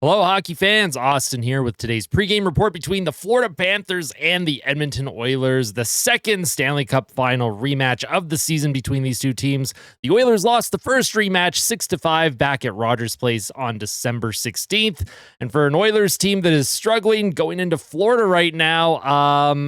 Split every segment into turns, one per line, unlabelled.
Hello, hockey fans. Austin here with today's pregame report between the Florida Panthers and the Edmonton Oilers, the second Stanley Cup Final rematch of the season between these two teams. The Oilers lost the first rematch 6-5 back at Rogers Place on December 16th. And for an Oilers team that is struggling going into Florida right now,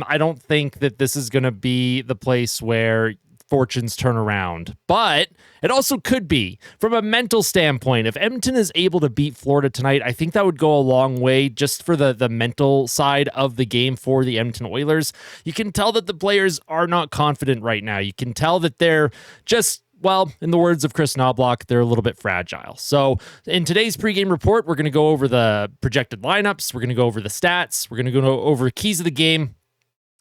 I don't think that this is going to be the place where fortunes turn around, but it also could be from a mental standpoint. If Edmonton is able to beat Florida tonight, I think that would go a long way just for the mental side of the game for the Edmonton Oilers. You can tell that the players are not confident right now. You can tell that they're just, well, in the words of Chris Knobloch, they're a little bit fragile. So in today's pregame report, we're going to go over the projected lineups. We're going to go over the stats. We're going to go over keys of the game.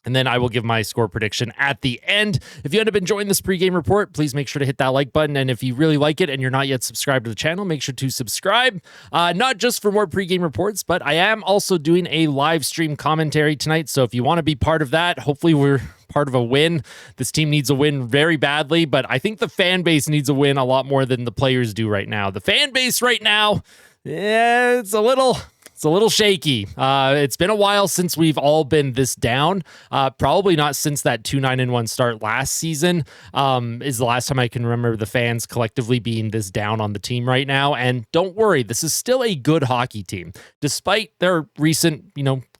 And then I will give my score prediction at the end. If you end up enjoying this pregame report, please make sure to hit that like button. And if you really like it and you're not yet subscribed to the channel, make sure to subscribe. Not just for more pregame reports, but I am also doing a live stream commentary tonight. So if you want to be part of that, hopefully we're part of a win. This team needs a win very badly, but I think the fan base needs a win a lot more than the players do right now. The fan base right now, it's a little shaky. It's been a while since we've all been this down. Probably not since that 2-9-1 start last season is the last time I can remember the fans collectively being this down on the team right now. And don't worry, this is still a good hockey team. Despite their recent,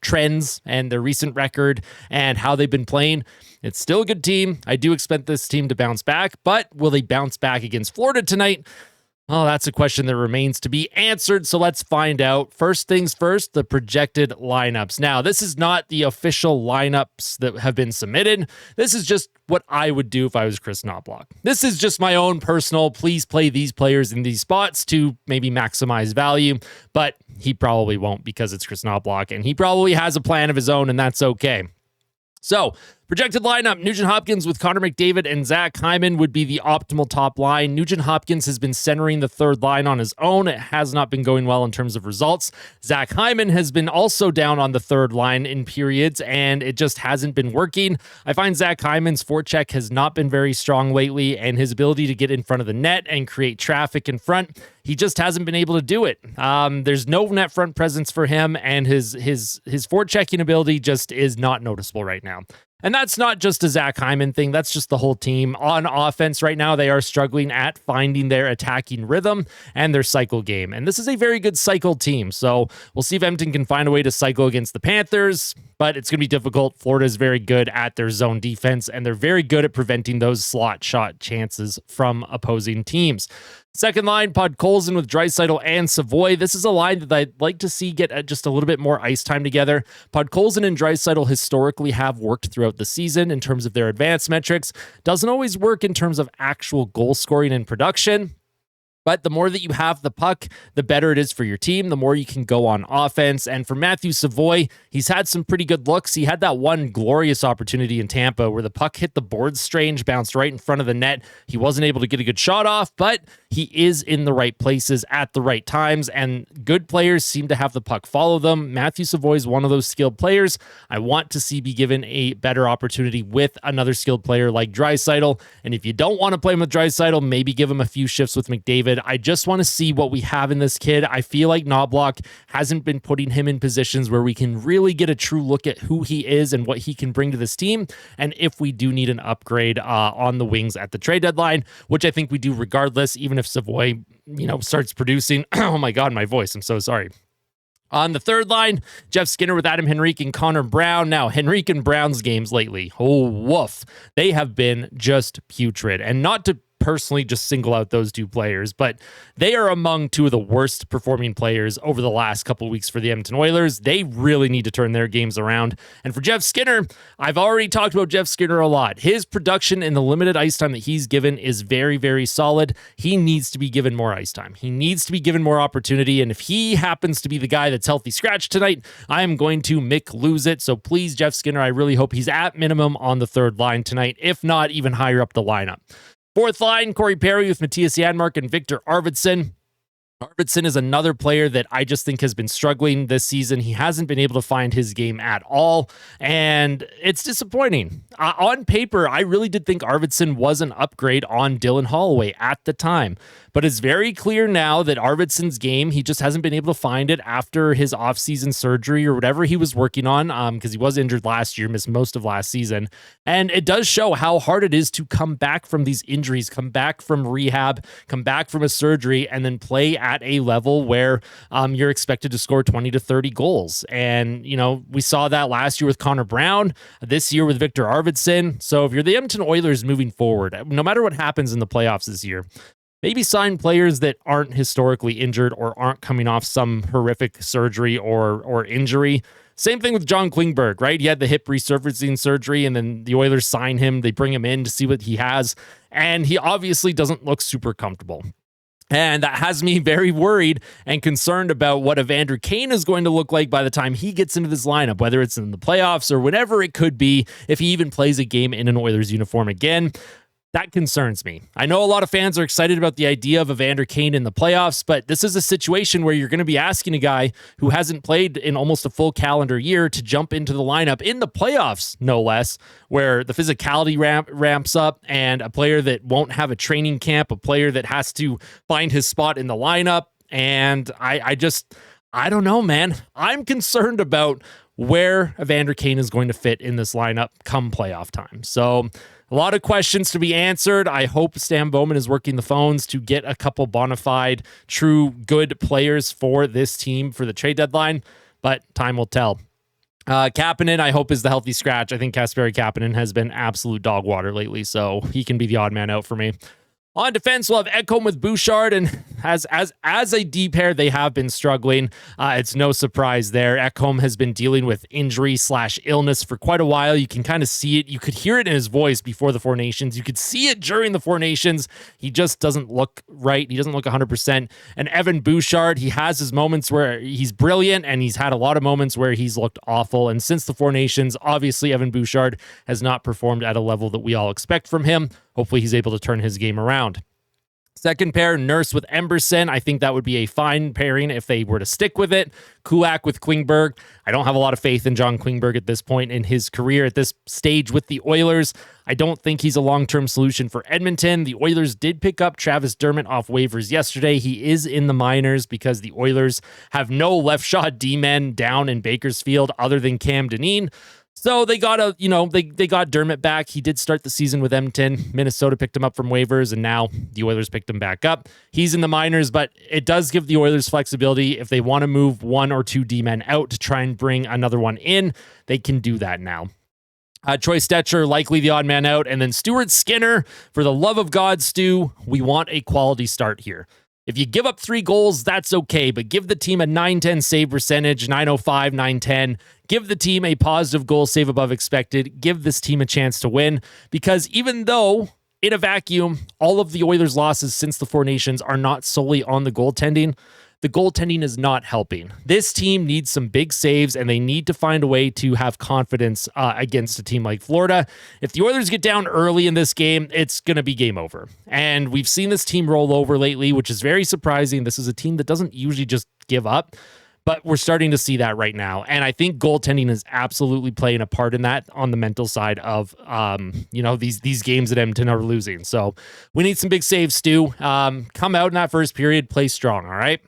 trends and their recent record and how they've been playing, it's still a good team. I do expect this team to bounce back, but will they bounce back against Florida tonight? Oh, that's a question that remains to be answered, so let's find out. First things first, the projected lineups. Now, this is not the official lineups that have been submitted. This is just what I would do if I was Chris Knobloch. This is just my own personal, please play these players in these spots to maybe maximize value, but he probably won't because it's Chris Knobloch, and he probably has a plan of his own, and that's okay. So, projected lineup, Nugent Hopkins with Connor McDavid and Zach Hyman would be the optimal top line. Nugent Hopkins has been centering the third line on his own. It has not been going well in terms of results. Zach Hyman has been also down on the third line in periods, and it just hasn't been working. I find Zach Hyman's forecheck has not been very strong lately, and his ability to get in front of the net and create traffic in front, he just hasn't been able to do it. There's no net front presence for him, and his forechecking ability just is not noticeable right now. And that's not just a Zach Hyman thing. That's just the whole team. On offense right now, they are struggling at finding their attacking rhythm and their cycle game. And this is a very good cycle team. So we'll see if Edmonton can find a way to cycle against the Panthers, but it's going to be difficult. Florida is very good at their zone defense, and they're very good at preventing those slot shot chances from opposing teams. Second line, Podkolzin with Draisaitl and Savoy. This is a line that I'd like to see get just a little bit more ice time together. Podkolzin and Draisaitl historically have worked throughout the season in terms of their advanced metrics. Doesn't always work in terms of actual goal scoring and production. But the more that you have the puck, the better it is for your team, the more you can go on offense. And for Matthew Savoy, he's had some pretty good looks. He had that one glorious opportunity in Tampa where the puck hit the boards strange, bounced right in front of the net. He wasn't able to get a good shot off, but he is in the right places at the right times, and good players seem to have the puck follow them. Matthew Savoy is one of those skilled players. I want to see be given a better opportunity with another skilled player like Draisaitl. And if you don't want to play him with Draisaitl, maybe give him a few shifts with McDavid. I just want to see what we have in this kid. I feel like Knobloch hasn't been putting him in positions where we can really get a true look at who he is and what he can bring to this team. And if we do need an upgrade on the wings at the trade deadline, which I think we do regardless, even if Savoy, starts producing. Oh my God, my voice. I'm so sorry. On the third line, Jeff Skinner with Adam Henrique and Connor Brown. Now, Henrique and Brown's games lately, oh, woof. They have been just putrid. And not to personally just single out those two players, but they are among two of the worst performing players over the last couple of weeks for the Edmonton Oilers. They really need to turn their games around. And for Jeff Skinner, I've already talked about Jeff Skinner a lot. His production in the limited ice time that he's given is very, very solid. He needs to be given more ice time. He needs to be given more opportunity. And if he happens to be the guy that's healthy scratch tonight, I am going to lose it. So please, Jeff Skinner, I really hope he's at minimum on the third line tonight, if not even higher up the lineup. Fourth line, Corey Perry with Matthias Janmark and Victor Arvidsson. Arvidsson is another player that I just think has been struggling this season. He hasn't been able to find his game at all, and it's disappointing. On paper, I really did think Arvidsson was an upgrade on Dylan Holloway at the time, but it's very clear now that Arvidsson's game, he just hasn't been able to find it after his offseason surgery or whatever he was working on, because he was injured last year, missed most of last season, and it does show how hard it is to come back from these injuries, come back from rehab, come back from a surgery, and then play at a level where you're expected to score 20 to 30 goals. And, we saw that last year with Connor Brown, this year with Victor Arvidsson. So if you're the Edmonton Oilers moving forward, no matter what happens in the playoffs this year, maybe sign players that aren't historically injured or aren't coming off some horrific surgery or injury. Same thing with John Klingberg, right? He had the hip resurfacing surgery, and then the Oilers sign him. They bring him in to see what he has, and he obviously doesn't look super comfortable. And that has me very worried and concerned about what Evander Kane is going to look like by the time he gets into this lineup, whether it's in the playoffs or whatever it could be, if he even plays a game in an Oilers uniform again. That concerns me. I know a lot of fans are excited about the idea of Evander Kane in the playoffs, but this is a situation where you're going to be asking a guy who hasn't played in almost a full calendar year to jump into the lineup in the playoffs, no less, where the physicality ramps up, and a player that won't have a training camp, a player that has to find his spot in the lineup. And I don't know, man. I'm concerned about where Evander Kane is going to fit in this lineup come playoff time. So a lot of questions to be answered. I hope Stan Bowman is working the phones to get a couple bona fide, true, good players for this team for the trade deadline, but time will tell. Kapanen, I hope, is the healthy scratch. I think Kasperi Kapanen has been absolute dog water lately, so he can be the odd man out for me. On defense, we'll have Ekholm with Bouchard, and as a D pair, they have been struggling. It's no surprise there. Ekholm has been dealing with injury/illness for quite a while. You can kind of see it. You could hear it in his voice before the Four Nations. You could see it during the Four Nations. He just doesn't look right. He doesn't look 100%. And Evan Bouchard, he has his moments where he's brilliant, and he's had a lot of moments where he's looked awful. And since the Four Nations, obviously Evan Bouchard has not performed at a level that we all expect from him. Hopefully he's able to turn his game around. Second pair, Nurse with Emberson. I think that would be a fine pairing if they were to stick with it. Kulak with Klingberg. I don't have a lot of faith in John Klingberg at this point in his career, at this stage with the Oilers. I don't think he's a long-term solution for Edmonton. The Oilers did pick up Travis Dermott off waivers yesterday. He is in the minors because the Oilers have no left-shot D-men down in Bakersfield other than Cam Dineen. So they got they got Dermott back. He did start the season with Edmonton. Minnesota picked him up from waivers, and now the Oilers picked him back up. He's in the minors, but it does give the Oilers flexibility. If they want to move one or two D-men out to try and bring another one in, they can do that now. Troy Stetcher, likely the odd man out. And then Stuart Skinner, for the love of God, Stu, we want a quality start here. If you give up 3 goals, that's okay, but give the team a .910 save percentage, .905, .910. Give the team a positive goal save above expected. Give this team a chance to win, because even though in a vacuum, all of the Oilers' losses since the Four Nations are not solely on the goaltending, the goaltending is not helping. This team needs some big saves, and they need to find a way to have confidence against a team like Florida. If the Oilers get down early in this game, it's going to be game over. And we've seen this team roll over lately, which is very surprising. This is a team that doesn't usually just give up, but we're starting to see that right now. And I think goaltending is absolutely playing a part in that on the mental side of, these games that Edmonton are losing. So we need some big saves, Stu. Come out in that first period, play strong, all right?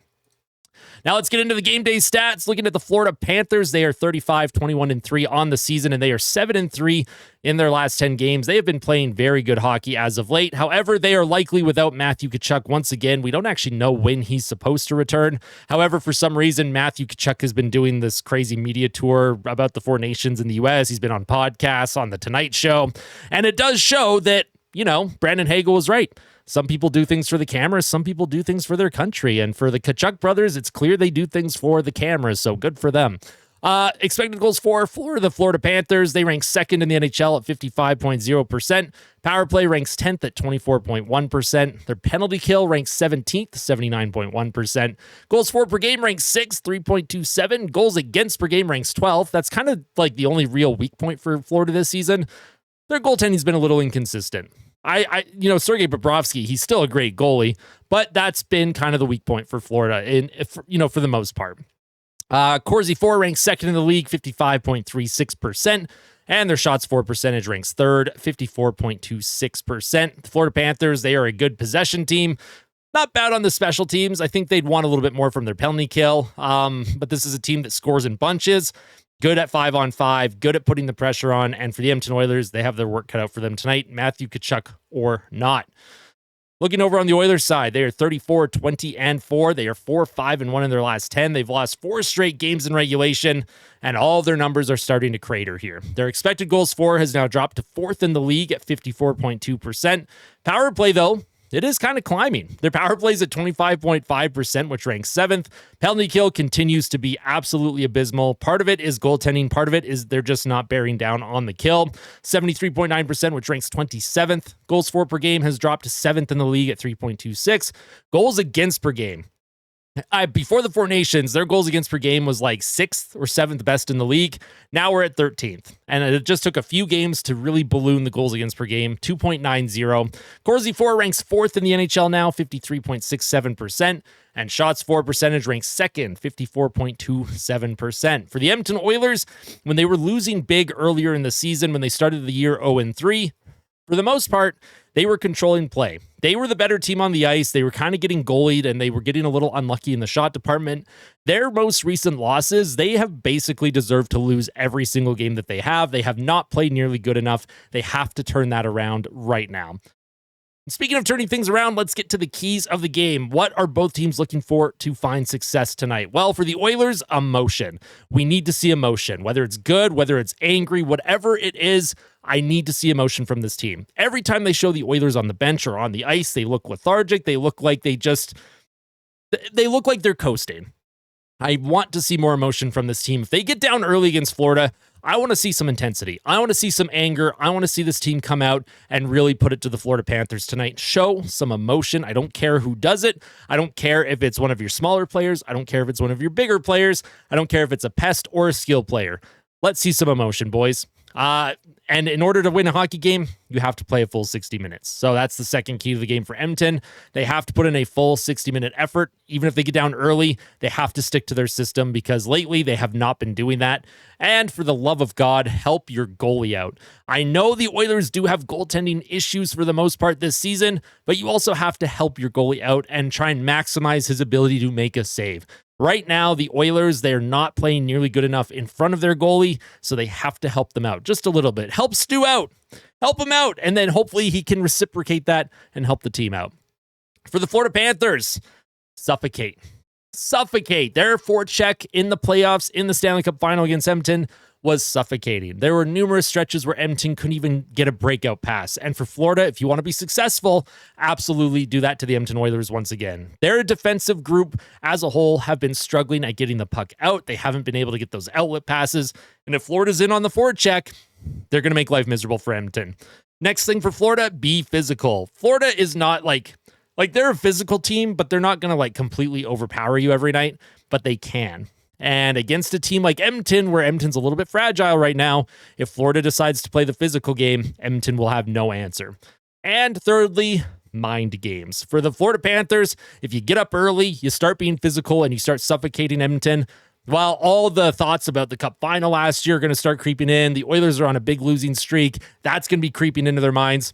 Now let's get into the game day stats. Looking at the Florida Panthers, they are 35-21-3 on the season, and they are 7-3 in their last 10 games. They have been playing very good hockey as of late. However, they are likely without Matthew Tkachuk once again. We don't actually know when he's supposed to return. However, for some reason, Matthew Tkachuk has been doing this crazy media tour about the Four Nations in the U.S. He's been on podcasts, on The Tonight Show, and it does show that, Brandon Hagel was right. Some people do things for the cameras. Some people do things for their country. And for the Tkachuk brothers, it's clear they do things for the cameras. So good for them. Expected goals for the Florida Panthers. They rank second in the NHL at 55.0%. Power play ranks 10th at 24.1%. Their penalty kill ranks 17th, 79.1%. Goals for per game ranks 6th, 3.27. Goals against per game ranks 12th. That's kind of like the only real weak point for Florida this season. Their goaltending's been a little inconsistent. Sergei Bobrovsky, he's still a great goalie, but that's been kind of the weak point for Florida, for the most part. Corsi 4 ranks second in the league, 55.36%, and their shots for percentage ranks third, 54.26%. The Florida Panthers, they are a good possession team. Not bad on the special teams. I think they'd want a little bit more from their penalty kill, but this is a team that scores in bunches. Good at 5-on-5, good at putting the pressure on, and for the Edmonton Oilers, they have their work cut out for them tonight, Matthew Tkachuk or not. Looking over on the Oilers side, they are 34-20-4. They are 4-5-1 in their last 10. They've lost 4 straight games in regulation, and all of their numbers are starting to crater here. Their expected goals for has now dropped to 4th in the league at 54.2%. Power play, though, it is kind of climbing. Their power play is at 25.5%, which ranks 7th. Penalty kill continues to be absolutely abysmal. Part of it is goaltending. Part of it is they're just not bearing down on the kill. 73.9%, which ranks 27th. Goals for per game has dropped to 7th in the league at 3.26. Goals against per game. Before the Four Nations, their goals against per game was like 6th or 7th best in the league. Now we're at 13th. And it just took a few games to really balloon the goals against per game, 2.90. Corsi 4 ranks 4th in the NHL now, 53.67%. And shots for percentage ranks 2nd, 54.27%. For the Edmonton Oilers, when they were losing big earlier in the season, when they started the year 0-3, for the most part, they were controlling play. They were the better team on the ice. They were kind of getting goalied, and they were getting a little unlucky in the shot department. Their most recent losses, they have basically deserved to lose every single game that they have. They have not played nearly good enough. They have to turn that around right now. Speaking of turning things around, let's get to the keys of the game. What are both teams looking for to find success tonight? Well, for the Oilers, emotion. We need to see emotion, whether it's good, whether it's angry, whatever it is. I need to see emotion from this team. Every time they show the Oilers on the bench or on the ice, they look lethargic. They look like they look like they're coasting. I want to see more emotion from this team. If they get down early against Florida, I want to see some intensity. I want to see some anger. I want to see this team come out and really put it to the Florida Panthers tonight. Show some emotion. I don't care who does it. I don't care if it's one of your smaller players. I don't care if it's one of your bigger players. I don't care if it's a pest or a skill player. Let's see some emotion, boys. And in order to win a hockey game, you have to play a full 60 minutes. So that's the second key to the game for Edmonton. They have to put in a full 60-minute effort. Even if they get down early, they have to stick to their system because lately they have not been doing that. And for the love of God, help your goalie out. I know the Oilers do have goaltending issues for the most part this season, but you also have to help your goalie out and try and maximize his ability to make a save. Right now, the Oilers, they're not playing nearly good enough in front of their goalie, so they have to help them out just a little bit. Help Stu out. Help him out, and then hopefully he can reciprocate that and help the team out. For the Florida Panthers, suffocate. Suffocate. Their forecheck in the playoffs in the Stanley Cup Final against Edmonton was suffocating. There were numerous stretches where Edmonton couldn't even get a breakout pass. And for Florida, if you want to be successful, absolutely do that to the Edmonton Oilers once again. Their defensive group as a whole have been struggling at getting the puck out. They haven't been able to get those outlet passes. And if Florida's in on the forecheck, they're going to make life miserable for Edmonton. Next thing for Florida, be physical. Florida is not like they're a physical team, but they're not going to completely overpower you every night, but they can. And against a team like Edmonton, where Edmonton's a little bit fragile right now, if Florida decides to play the physical game, Edmonton will have no answer. And thirdly, mind games. For the Florida Panthers, if you get up early, you start being physical, and you start suffocating Edmonton, while all the thoughts about the Cup Final last year are going to start creeping in, the Oilers are on a big losing streak, that's going to be creeping into their minds.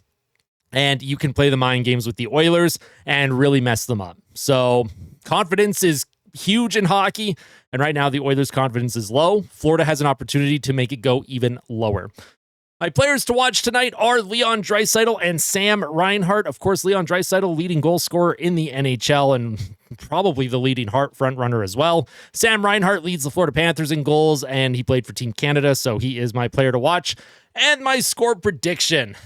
And you can play the mind games with the Oilers and really mess them up. So confidence is huge in hockey, and right now the Oilers' confidence is low. Florida has an opportunity to make it go even lower. My players to watch tonight are Leon Draisaitl and Sam Reinhart. Of course, Leon Draisaitl, leading goal scorer in the NHL and probably the leading front runner as well. Sam Reinhart leads the Florida Panthers in goals, and he played for Team Canada, so he is my player to watch. And my score prediction.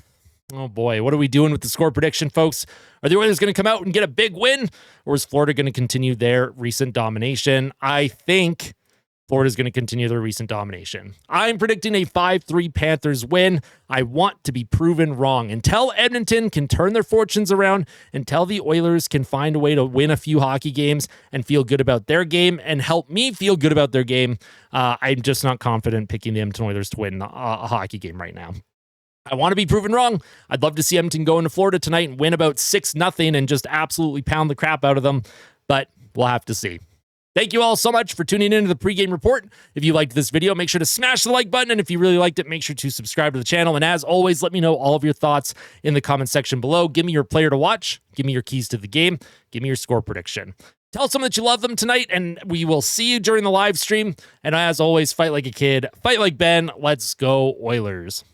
Oh boy, what are we doing with the score prediction, folks? Are the Oilers going to come out and get a big win, or is Florida going to continue their recent domination? I think Florida's going to continue their recent domination. I'm predicting a 5-3 Panthers win. I want to be proven wrong. Until Edmonton can turn their fortunes around, until the Oilers can find a way to win a few hockey games and feel good about their game and help me feel good about their game, I'm just not confident picking the Edmonton Oilers to win a hockey game right now. I want to be proven wrong. I'd love to see Edmonton go into Florida tonight and win about 6-0 and just absolutely pound the crap out of them, but we'll have to see. Thank you all so much for tuning into the pregame report. If you liked this video, make sure to smash the like button. And if you really liked it, make sure to subscribe to the channel. And as always, let me know all of your thoughts in the comment section below. Give me your player to watch. Give me your keys to the game. Give me your score prediction. Tell someone that you love them tonight, and we will see you during the live stream. And as always, fight like a kid. Fight like Ben. Let's go Oilers.